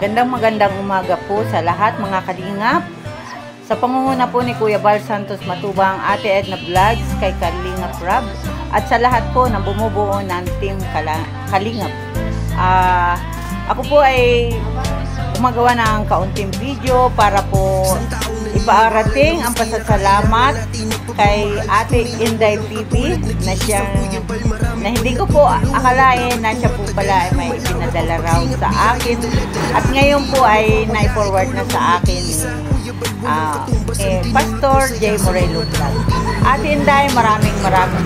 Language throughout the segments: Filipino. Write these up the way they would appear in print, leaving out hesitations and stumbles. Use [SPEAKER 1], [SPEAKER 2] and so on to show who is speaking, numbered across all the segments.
[SPEAKER 1] Magandang umaga po sa lahat mga kalingap. Sa pangunguna po ni Kuya Bal Santos Matubang, Ate Edna Vlogs, kay Kalingap Rob, at sa lahat po na bumubuo ng Team Kalingap. Ako po ay gumagawa ng kaunting video para po ipaarating ang pasasalamat kay Ate Inday TV na hindi ko po akalain na siya po pala ay may pinadala raw sa akin, at ngayon po ay na-forward na sa akin Pastor J. Morelo Vlog. Ate Inday, maraming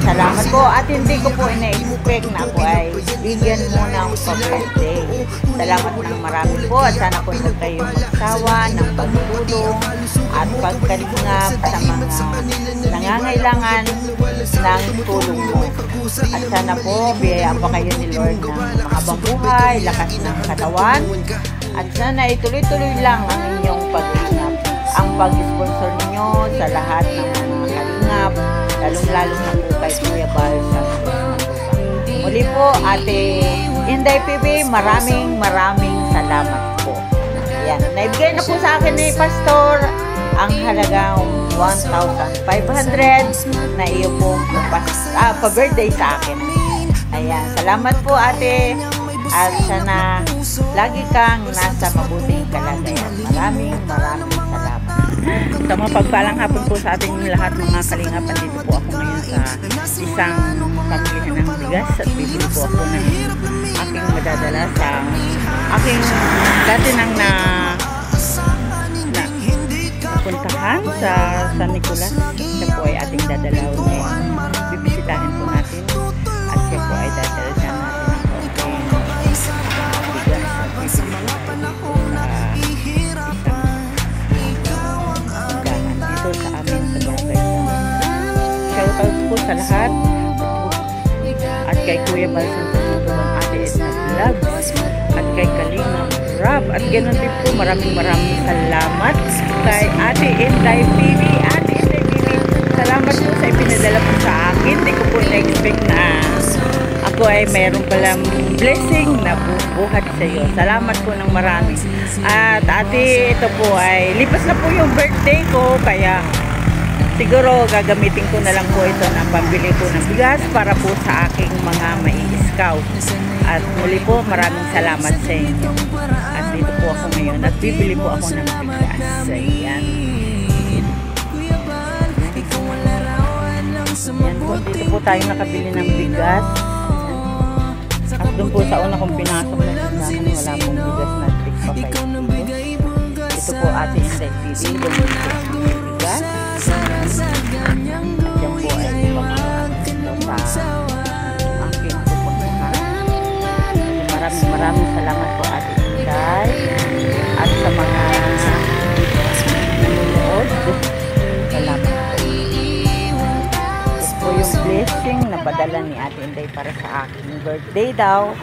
[SPEAKER 1] salamat po, at hindi ko po ina-expect na ako ay bigyan mo ng pa-birthday. Salamat ng marami po, at sana po hindi kayo magsawa ng pagtulong at pagkalingap sa mga nangangailangan ng tulong mo. At sana po biyayaan pa kayo ni Lord ng mahabang buhay, lakas ng katawan, at sana ituloy-tuloy lang ang inyong pag-inap, ang pag-sponsor ninyo sa lahat ng mga kalingap, lalong-lalo na po kay Kuya Bal Santos Matubang. Muli po, Ate Inday PB, maraming salamat po. Yan, naibigay na po sa akin ni Pastor ang halagang 1,500 na iyo pong pa-birthday sa akin. Ayan, salamat po ate, at sana lagi kang nasa mabuting kalagayan. Maraming salamat. Sa mapagpalang hapon po sa ating lahat mga kalingap. Andito po ako ngayon sa isang pamilihan ng bigas, at bibili po ako ng aking madadala sa aking dati nang puntahan sa San Nicolas. Siya po ay ating dadalawin ngayon. Bibisitahin po natin, at siya po ay dadalhan natin ng bigas at dito sa amin sa barangay. Shoutout po sa lahat, at kay Kuya Bal Santos Matubang, Ate Edna Vlogs, at kay Kalingap Rob, at ganoon din po maraming salamat kay Ate Inday TV. Ate Inday TV, salamat po sa ipinadala po sa akin. Hindi ko po na-expect na ako ay mayroon palang blessing na bubuhat sa iyo. Salamat po ng marami. At ate, ito po ay lipas na po yung birthday ko, kaya siguro gagamitin ko na lang po ito na pambili po ng bigas para po sa aking mga mai-scout. At muli po, maraming salamat sa inyo. At dito po ako ngayon at bibili po ako ng bigas. Ayan. Ayan po, dito po tayo nakabili ng bigas. At doon po sa una kong pinasok na tindahan, wala pong bigas na tig pa kayo. Ito po Ate Inday TV, bumili po ng bigas. At yan po ay pamamahan sa aking pupuntahan. Maraming salamat po Ate Inday, at sa mga nanonood, salamat po. Ito po yung blessing na padala ni Ate Inday para sa aking birthday daw.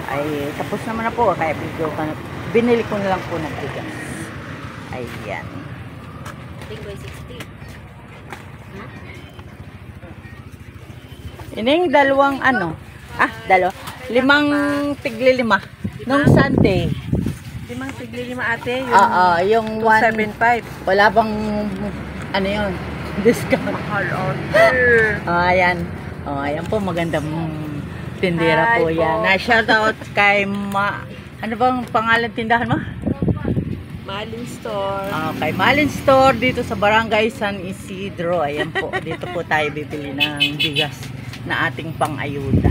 [SPEAKER 1] Ay tapos naman na po, kaya binili ko na lang po ng bigas. Ayan. Ining dalawang limang tigli-lima nung Sunday.
[SPEAKER 2] 5 tigli-5 ate,
[SPEAKER 1] yung
[SPEAKER 2] 275.
[SPEAKER 1] Wala bang ano yun? Discount.
[SPEAKER 2] Mahal order.
[SPEAKER 1] Ayan. Ayan po, magandang tindera po yan. Na-shout out kay ano bang pangalan tindahan mo?
[SPEAKER 2] Malin Store.
[SPEAKER 1] Kay Malin Store dito sa Barangay San Isidro. Ayan po, dito po tayo bibili ng bigas na ating pang-ayuda.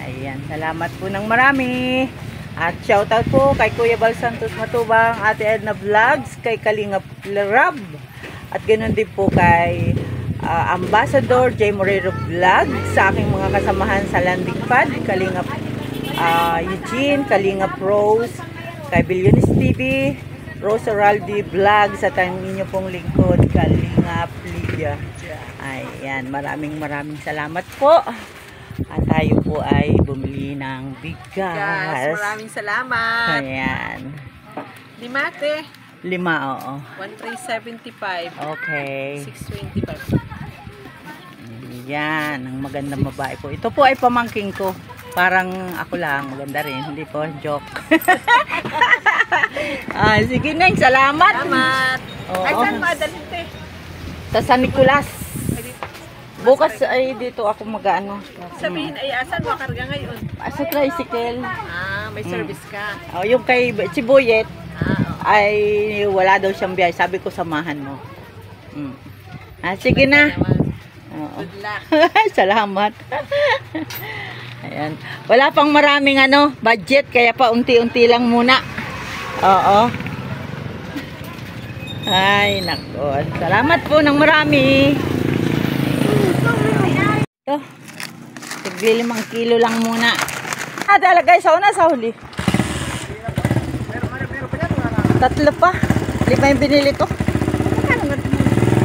[SPEAKER 1] Ayan, salamat po ng marami. At shoutout po kay Kuya Bal Santos Matubang, Ate Edna Vlogs, kay Kalingap Rob, at ganoon din po kay Ambassador J. Morelo Vlog, sa aking mga kasamahan sa landing pad, Kalingap Eugene, Kalingap Rose, kay Billionis TV, Rose Oraldi Vlog, sa inyo pong lingkod, Kalingap Lydia. Ayan, maraming salamat po. At tayo po ay bumili ng bigas.
[SPEAKER 2] Maraming salamat.
[SPEAKER 1] Ayan.
[SPEAKER 2] 5 ate.
[SPEAKER 1] 5, oo.
[SPEAKER 2] 1,375.
[SPEAKER 1] Okay.
[SPEAKER 2] 625.
[SPEAKER 1] Yan, ang magandang babae po. Ito po ay pamangking ko. Parang ako lang, maganda rin. Hindi po, joke. Sige Neng, salamat.
[SPEAKER 2] Salamat.
[SPEAKER 1] Oo.
[SPEAKER 2] Ay, saan madalhin te?
[SPEAKER 1] Sa San Nicolas. Bukas ay dito ako mag-ano.
[SPEAKER 2] Sabihin ay asan mo karga ngayon?
[SPEAKER 1] Sa tricycle.
[SPEAKER 2] May service ka.
[SPEAKER 1] Yung kay Chibuyet,
[SPEAKER 2] Oo.
[SPEAKER 1] ay wala daw siyang biyahe. Sabi ko, samahan mo. Sige na. Oo.
[SPEAKER 2] Good luck.
[SPEAKER 1] Salamat. Ayan. Wala pang maraming budget, kaya pa unti-unti lang muna. Oo. Ay, nako. Salamat po ng marami. Ito. Tigli 5 kilo lang muna. Talaga sa una sa huli. 3 pa. 5 yung binili ko.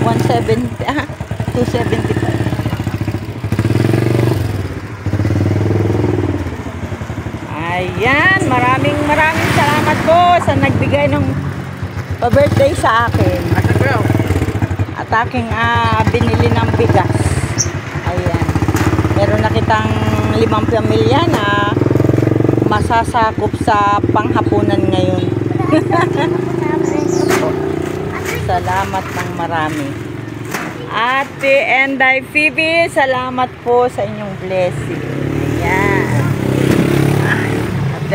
[SPEAKER 1] 170. 275. Ayan, maraming salamat po sa nagbigay ng pa-birthday sa akin. At aking binili ng bigas. Ayan. Meron na kitang 5 pamilya na masasakop sa panghapunan ngayon. Salamat ng marami. Ate Enday Phoebe, salamat po sa inyong blessing. Ayan.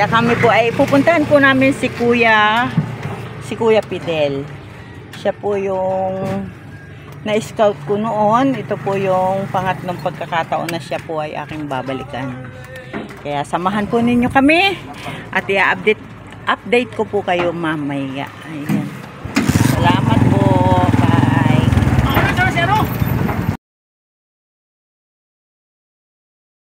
[SPEAKER 1] At kami po ay pupuntahan po namin si Kuya Fidel. Siya po yung na-scout ko noon. Ito po yung pangatlong pagkakataon na siya po ay aking babalikan. Kaya samahan po ninyo kami at i-update ko po kayo mamaya. Ayan.